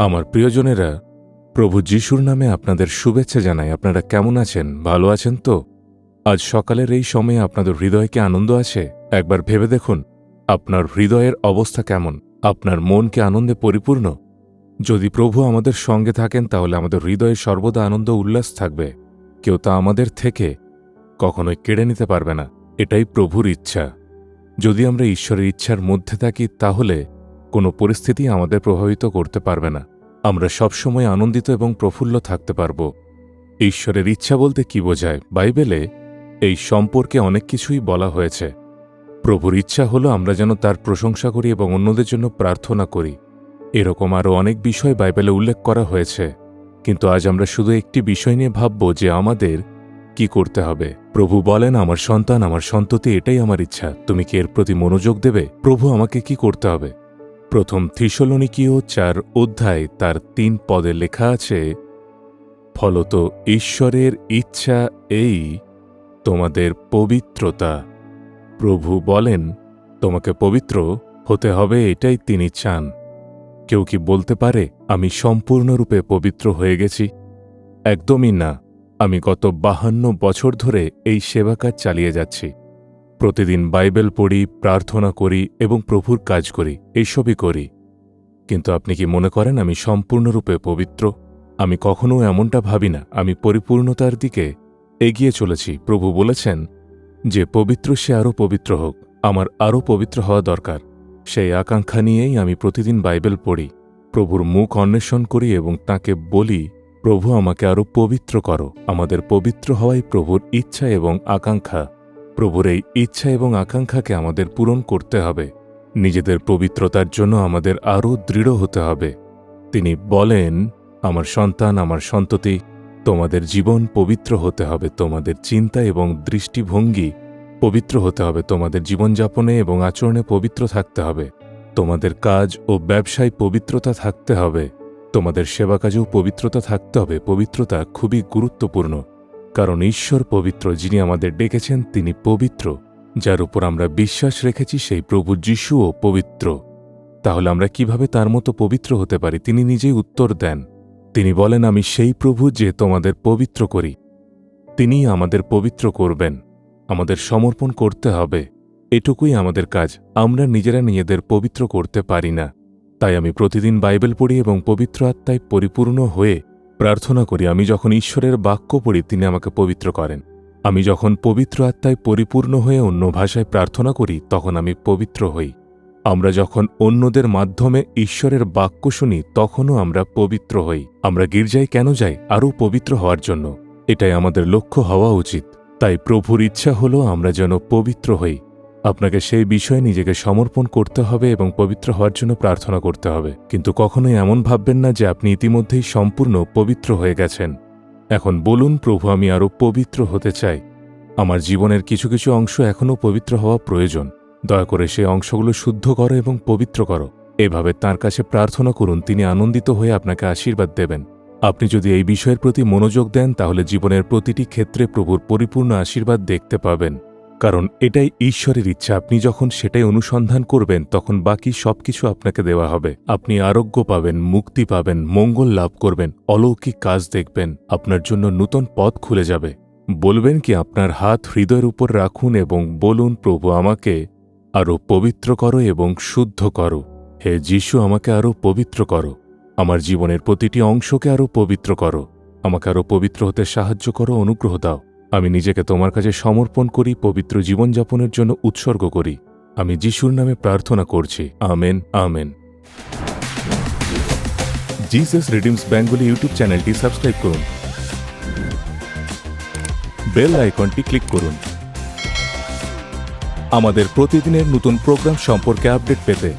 আমার প্রিয়জনেরা, প্রভু যিশুর নামে আপনাদের শুভেচ্ছা জানাই। আপনারা কেমন আছেন? ভালো আছেন তো? আজ সকালের এই সময়ে আপনাদের হৃদয়ে কি আনন্দ আছে? একবার ভেবে দেখুন, আপনার হৃদয়ের অবস্থা কেমন? আপনার মন কি আনন্দে পরিপূর্ণ? যদি প্রভু আমাদের সঙ্গে থাকেন তাহলে আমাদের হৃদয়ে সর্বদা আনন্দ উল্লাস থাকবে। কেউ তা আমাদের থেকে কখনোই কেড়ে নিতে পারবে না। এটাই প্রভুর ইচ্ছা। যদি আমরা ঈশ্বরের ইচ্ছার মধ্যে থাকি তাহলে কোনো পরিস্থিতি আমাদের প্রভাবিত করতে পারবে না। আমরা সবসময় আনন্দিত এবং প্রফুল্ল থাকতে পারব। ঈশ্বরের ইচ্ছা বলতে কি বোঝায়? বাইবেলে এই সম্পর্কে অনেক কিছুই বলা হয়েছে। প্রভুর ইচ্ছা হলো আমরা যেন তার প্রশংসা করি এবং অন্যদের জন্য প্রার্থনা করি। এরকম আরও অনেক বিষয় বাইবেলে উল্লেখ করা হয়েছে, কিন্তু আজ আমরা শুধু একটি বিষয় নিয়ে ভাবব যে আমাদের কি করতে হবে। প্রভু বলেন, আমার সন্তান, আমার সন্ততি, এটাই আমার ইচ্ছা। তুমি কি এর প্রতি মনোযোগ দেবে? প্রভু আমাকে কি করতে হবে? প্রথম থিসলনিকীয় 4 অধ্যায় তার 3 পদে লেখা আছে, ফলত ঈশ্বরের ইচ্ছা এই, তোমাদের পবিত্রতা। প্রভু বলেন তোমাকে পবিত্র হতে হবে, এটাই তিনি চান। কেউ কি বলতে পারে আমি সম্পূর্ণরূপে পবিত্র হয়ে গেছি? একদমই না। আমি গত 52 বছর ধরে এই সেবা কাজ চালিয়ে যাচ্ছি। প্রতিদিন বাইবেল পড়ি, প্রার্থনা করি এবং প্রভুর কাজ করি, এইসবই করি। কিন্তু আপনি কি মনে করেন আমি সম্পূর্ণরূপে পবিত্র? আমি কখনও এমনটা ভাবি না। আমি পরিপূর্ণতার দিকে এগিয়ে চলেছি। প্রভু বলেছেন যে পবিত্র সে আরও পবিত্র হোক। আমার আরও পবিত্র হওয়া দরকার। সেই আকাঙ্ক্ষা নিয়েই আমি প্রতিদিন বাইবেল পড়ি, প্রভুর মুখ অন্বেষণ করি এবং তাঁকে বলি, প্রভু আমাকে আরও পবিত্র করো। আমাদের পবিত্র হওয়াই প্রভুর ইচ্ছা এবং আকাঙ্ক্ষা। প্রভুর এই ইচ্ছা এবং আকাঙ্ক্ষাকে আমাদের পূরণ করতে হবে। নিজেদের পবিত্রতার জন্য আমাদের আরও দৃঢ় হতে হবে। তিনি বলেন, আমার সন্তান, আমার সন্ততি, তোমাদের জীবন পবিত্র হতে হবে। তোমাদের চিন্তা এবং দৃষ্টিভঙ্গি পবিত্র হতে হবে। তোমাদের জীবনযাপনে এবং আচরণে পবিত্র থাকতে হবে। তোমাদের কাজ ও ব্যবসায় পবিত্রতা থাকতে হবে। তোমাদের সেবা কাজেও পবিত্রতা থাকতে হবে। পবিত্রতা খুবই গুরুত্বপূর্ণ, কারণ ঈশ্বর পবিত্র। যিনি আমাদের ডেকেছেন তিনি পবিত্র। যার উপর আমরা বিশ্বাস রেখেছি সেই প্রভু যিশুও পবিত্র। তাহলে আমরা কিভাবে তার মতো পবিত্র হতে পারি? তিনি নিজেই উত্তর দেন। তিনি বলেন, আমি সেই প্রভু যে তোমাদের পবিত্র করি। তিনিই আমাদের পবিত্র করবেন। আমাদের সমর্পণ করতে হবে, এটুকুই আমাদের কাজ। আমরা নিজেরা নিজেদের পবিত্র করতে পারি না। তাই আমি প্রতিদিন বাইবেল পড়ি এবং পবিত্র আত্মায় পরিপূর্ণ হয়ে প্রার্থনা করি। আমি যখন ঈশ্বরের বাক্য পড়ি তিনি আমাকে পবিত্র করেন। আমি যখন পবিত্র আত্মায় পরিপূর্ণ হয়ে অন্য ভাষায় প্রার্থনা করি তখন আমি পবিত্র হই। আমরা যখন অন্যদের মাধ্যমে ঈশ্বরের বাক্য শুনি তখনও আমরা পবিত্র হই। আমরা গির্জায় কেন যাই? আরও পবিত্র হওয়ার জন্য। এটাই আমাদের লক্ষ্য হওয়া উচিত। তাই প্রভুর ইচ্ছা হলো আমরা যেন পবিত্র হই। আপনাকে সেই বিষয়ে নিজেকে সমর্পণ করতে হবে এবং পবিত্র হওয়ার জন্য প্রার্থনা করতে হবে। কিন্তু কখনোই এমন ভাববেন না যে আপনি ইতিমধ্যেই সম্পূর্ণ পবিত্র হয়ে গেছেন। এখন বলুন, প্রভু আমি আরও পবিত্র হতে চাই। আমার জীবনের কিছু কিছু অংশ এখনও পবিত্র হওয়া প্রয়োজন। দয়া করে সেই অংশগুলো শুদ্ধ করো এবং পবিত্র করো। এভাবে তাঁর কাছে প্রার্থনা করুন। তিনি আনন্দিত হয়ে আপনাকে আশীর্বাদ দেবেন। আপনি যদি এই বিষয়ের প্রতি মনোযোগ দেন তাহলে জীবনের প্রতিটি ক্ষেত্রে প্রভুর পরিপূর্ণ আশীর্বাদ দেখতে পাবেন। কারণ এটাই ঈশ্বরের ইচ্ছা। আপনি যখন সেটাই অনুসন্ধান করবেন তখন বাকি সবকিছু আপনাকে দেওয়া হবে। আপনি আরোগ্য পাবেন, মুক্তি পাবেন, মঙ্গল লাভ করবেন, অলৌকিক কাজ দেখবেন। আপনার জন্য নূতন পথ খুলে যাবে। বলবেন কি, আপনার হাত হৃদয়ের উপর রাখুন এবং বলুন, প্রভু আমাকে আরও পবিত্র করো এবং শুদ্ধ করো। হে যিশু, আমাকে আরও পবিত্র করো। আমার জীবনের প্রতিটি অংশকে আরও পবিত্র করো। আমাকে আরও পবিত্র হতে সাহায্য করো, অনুগ্রহ দাও। আমি নিজেকে তোমার কাছে সমর্পণ করি, পবিত্র জীবনযাপনের জন্য উৎসর্গ করি। আমি যিশুর নামে প্রার্থনা করছি। Amen, amen. Jesus redeems Bengali YouTube চ্যানেলটি সাবস্ক্রাইব করুন। বেল আইকনটি ক্লিক করুন আমাদের প্রতিদিনের নতুন প্রোগ্রাম সম্পর্কে আপডেট পেতে।